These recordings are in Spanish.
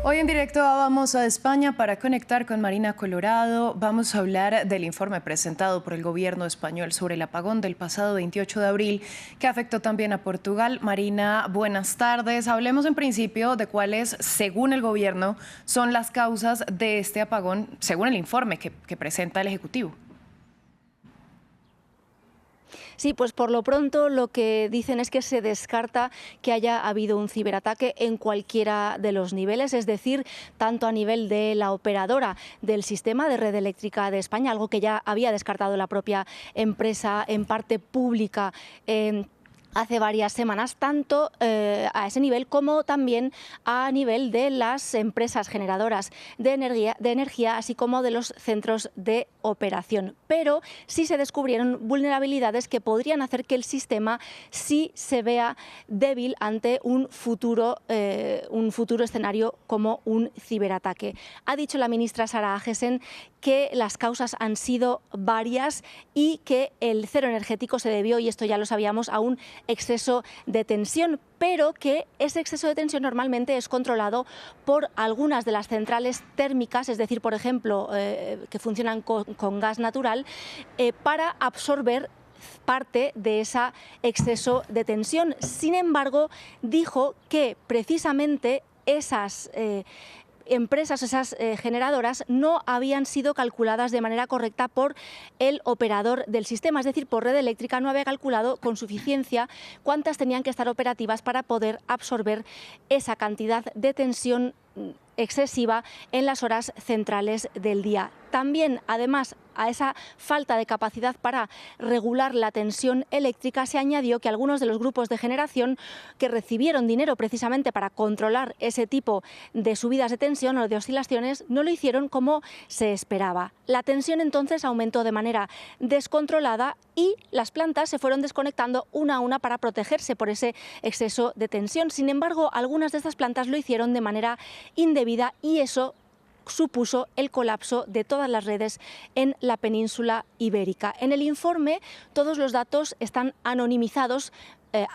Hoy en directo vamos a España para conectar con Marina Colorado. Vamos a hablar del informe presentado por el gobierno español sobre el apagón del pasado 28 de abril que afectó también a Portugal. Marina, buenas tardes. Hablemos en principio de cuáles, según el gobierno, son las causas de este apagón, según el informe que presenta el Ejecutivo. Sí, pues por lo pronto lo que dicen es que se descarta que haya habido un ciberataque en cualquiera de los niveles, es decir, tanto a nivel de la operadora del sistema de red eléctrica de España, algo que ya había descartado la propia empresa en parte pública hace varias semanas, tanto a ese nivel como también a nivel de las empresas generadoras de energía, así como de los centros de operación. Pero sí se descubrieron vulnerabilidades que podrían hacer que el sistema sí se vea débil ante un futuro escenario como un ciberataque. Ha dicho la ministra Sara Agesen que las causas han sido varias y que el cero energético se debió, y esto ya lo sabíamos, a un exceso de tensión, pero que ese exceso de tensión normalmente es controlado por algunas de las centrales térmicas, es decir, por ejemplo, que funcionan con gas natural, para absorber parte de ese exceso de tensión. Sin embargo, dijo que precisamente esas empresas, esas generadoras, no habían sido calculadas de manera correcta por el operador del sistema, es decir, por Red Eléctrica no había calculado con suficiencia cuántas tenían que estar operativas para poder absorber esa cantidad de tensión excesiva en las horas centrales del día. También, además, a esa falta de capacidad para regular la tensión eléctrica se añadió que algunos de los grupos de generación que recibieron dinero precisamente para controlar ese tipo de subidas de tensión o de oscilaciones no lo hicieron como se esperaba. La tensión entonces aumentó de manera descontrolada y las plantas se fueron desconectando una a una para protegerse por ese exceso de tensión. Sin embargo, algunas de estas plantas lo hicieron de manera indebida y eso supuso el colapso de todas las redes en la península ibérica. En el informe todos los datos están anonimizados,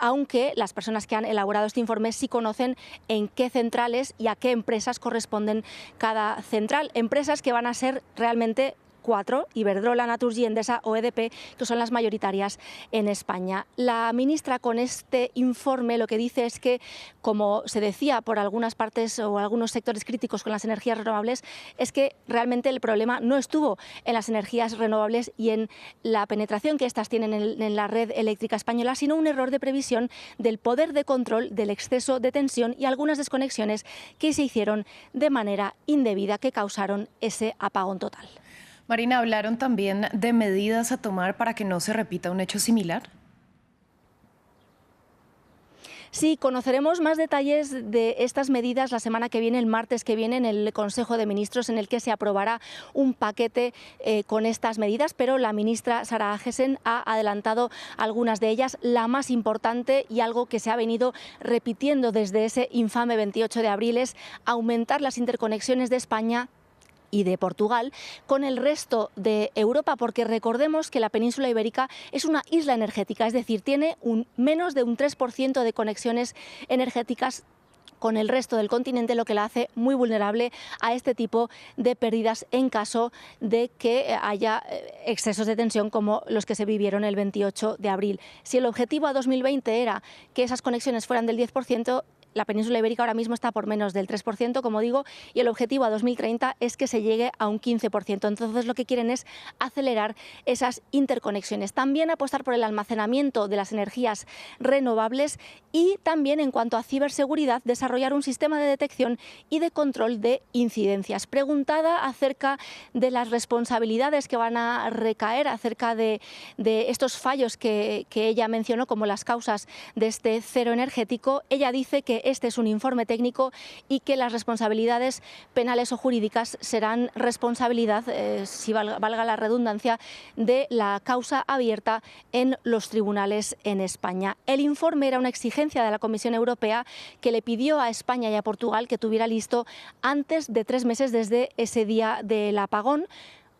aunque las personas que han elaborado este informe sí conocen en qué centrales y a qué empresas corresponden cada central. Empresas que van a ser realmente 4, Iberdrola, Naturgy, Endesa o EDP, que son las mayoritarias en España. La ministra con este informe lo que dice es que, como se decía por algunas partes o algunos sectores críticos con las energías renovables, es que realmente el problema no estuvo en las energías renovables y en la penetración que éstas tienen en la red eléctrica española, sino un error de previsión del poder de control del exceso de tensión y algunas desconexiones que se hicieron de manera indebida que causaron ese apagón total. Marina, ¿hablaron también de medidas a tomar para que no se repita un hecho similar? Sí, conoceremos más detalles de estas medidas la semana que viene, el martes que viene, en el Consejo de Ministros, en el que se aprobará un paquete con estas medidas, pero la ministra Sara Agesen ha adelantado algunas de ellas. La más importante y algo que se ha venido repitiendo desde ese infame 28 de abril es aumentar las interconexiones de España y de Portugal con el resto de Europa, porque recordemos que la península ibérica es una isla energética, es decir, tiene menos de un 3% de conexiones energéticas con el resto del continente, lo que la hace muy vulnerable a este tipo de pérdidas en caso de que haya excesos de tensión como los que se vivieron el 28 de abril. Si el objetivo a 2020 era que esas conexiones fueran del 10%, la península ibérica ahora mismo está por menos del 3%, como digo, y el objetivo a 2030 es que se llegue a un 15%. Entonces lo que quieren es acelerar esas interconexiones. También apostar por el almacenamiento de las energías renovables y también, en cuanto a ciberseguridad, desarrollar un sistema de detección y de control de incidencias. Preguntada acerca de las responsabilidades que van a recaer acerca de estos fallos que ella mencionó como las causas de este cero energético, ella dice que este es un informe técnico y que las responsabilidades penales o jurídicas serán responsabilidad, si valga la redundancia, de la causa abierta en los tribunales en España. El informe era una exigencia de la Comisión Europea que le pidió a España y a Portugal que tuviera listo antes de 3 meses desde ese día del apagón.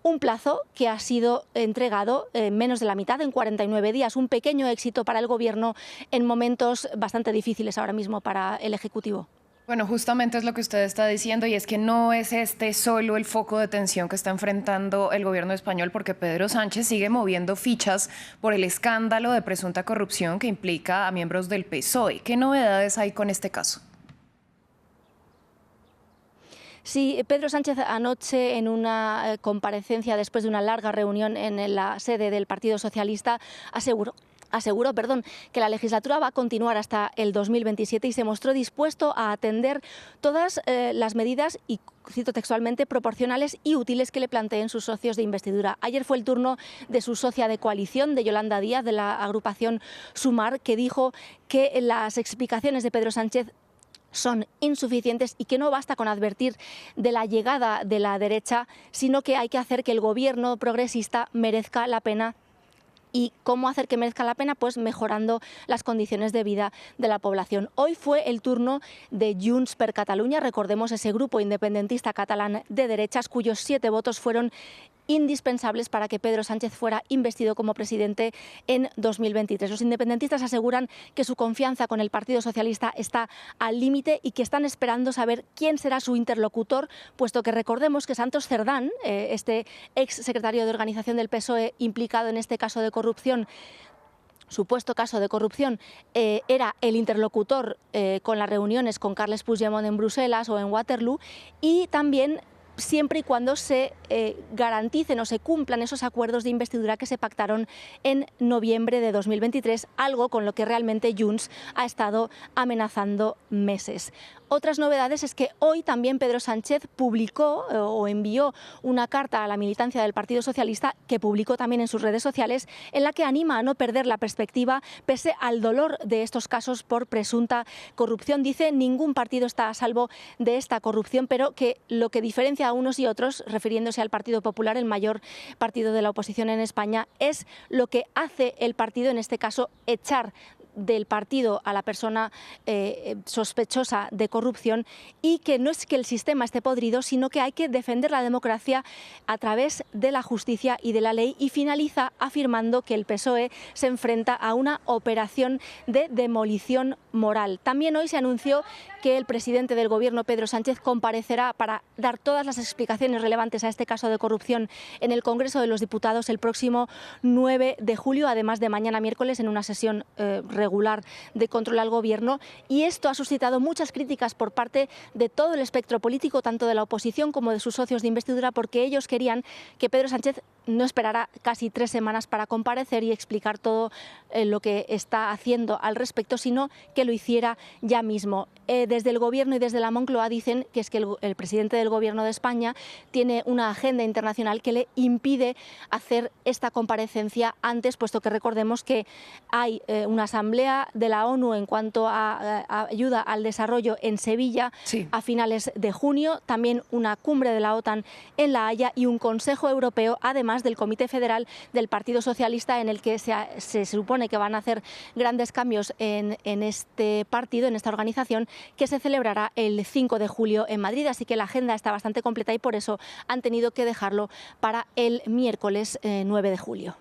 Un plazo que ha sido entregado en menos de la mitad, en 49 días. Un pequeño éxito para el Gobierno en momentos bastante difíciles ahora mismo para el Ejecutivo. Bueno, justamente es lo que usted está diciendo y es que no es este solo el foco de tensión que está enfrentando el gobierno español, porque Pedro Sánchez sigue moviendo fichas por el escándalo de presunta corrupción que implica a miembros del PSOE. ¿Qué novedades hay con este caso? Sí, Pedro Sánchez anoche en una comparecencia después de una larga reunión en la sede del Partido Socialista aseguró, que la legislatura va a continuar hasta el 2027 y se mostró dispuesto a atender todas las medidas y, cito textualmente, proporcionales y útiles que le planteen sus socios de investidura. Ayer fue el turno de su socia de coalición, de Yolanda Díaz, de la agrupación Sumar, que dijo que las explicaciones de Pedro Sánchez son insuficientes y que no basta con advertir de la llegada de la derecha, sino que hay que hacer que el gobierno progresista merezca la pena. ¿Y cómo hacer que merezca la pena? Pues mejorando las condiciones de vida de la población. Hoy fue el turno de Junts per Catalunya, recordemos ese grupo independentista catalán de derechas cuyos 7 votos fueron indispensables para que Pedro Sánchez fuera investido como presidente en 2023. Los independentistas aseguran que su confianza con el Partido Socialista está al límite y que están esperando saber quién será su interlocutor, puesto que recordemos que Santos Cerdán, este ex secretario de organización del PSOE implicado en este caso de corrupción, supuesto caso de corrupción, era el interlocutor con las reuniones con Carles Puigdemont en Bruselas o en Waterloo, y también siempre y cuando se garanticen o se cumplan esos acuerdos de investidura que se pactaron en noviembre de 2023, algo con lo que realmente Junts ha estado amenazando meses. Otras novedades es que hoy también Pedro Sánchez publicó o envió una carta a la militancia del Partido Socialista, que publicó también en sus redes sociales, en la que anima a no perder la perspectiva pese al dolor de estos casos por presunta corrupción. Dice: ningún partido está a salvo de esta corrupción, pero que lo que diferencia a unos y otros, refiriéndose al Partido Popular, el mayor partido de la oposición en España, es lo que hace el partido, en este caso, echar del partido a la persona sospechosa de corrupción, y que no es que el sistema esté podrido, sino que hay que defender la democracia a través de la justicia y de la ley, y finaliza afirmando que el PSOE se enfrenta a una operación de demolición moral. También hoy se anunció que el presidente del Gobierno, Pedro Sánchez, comparecerá para dar todas las explicaciones relevantes a este caso de corrupción en el Congreso de los Diputados el próximo 9 de julio, además de mañana miércoles en una sesión regular de control al Gobierno. Y esto ha suscitado muchas críticas por parte de todo el espectro político, tanto de la oposición como de sus socios de investidura, porque ellos querían que Pedro Sánchez no esperara casi 3 semanas para comparecer y explicar todo lo que está haciendo al respecto, sino que lo hiciera ya mismo. Desde el Gobierno y desde la Moncloa dicen que es que el presidente del Gobierno de España tiene una agenda internacional que le impide hacer esta comparecencia antes, puesto que recordemos que hay una asamblea de la ONU en cuanto a ayuda al desarrollo en Sevilla, sí, a finales de junio, también una cumbre de la OTAN en La Haya y un Consejo Europeo, además del Comité Federal del Partido Socialista, en el que se supone que van a hacer grandes cambios en este partido, en esta organización, que se celebrará el 5 de julio en Madrid. Así que la agenda está bastante completa y por eso han tenido que dejarlo para el miércoles 9 de julio.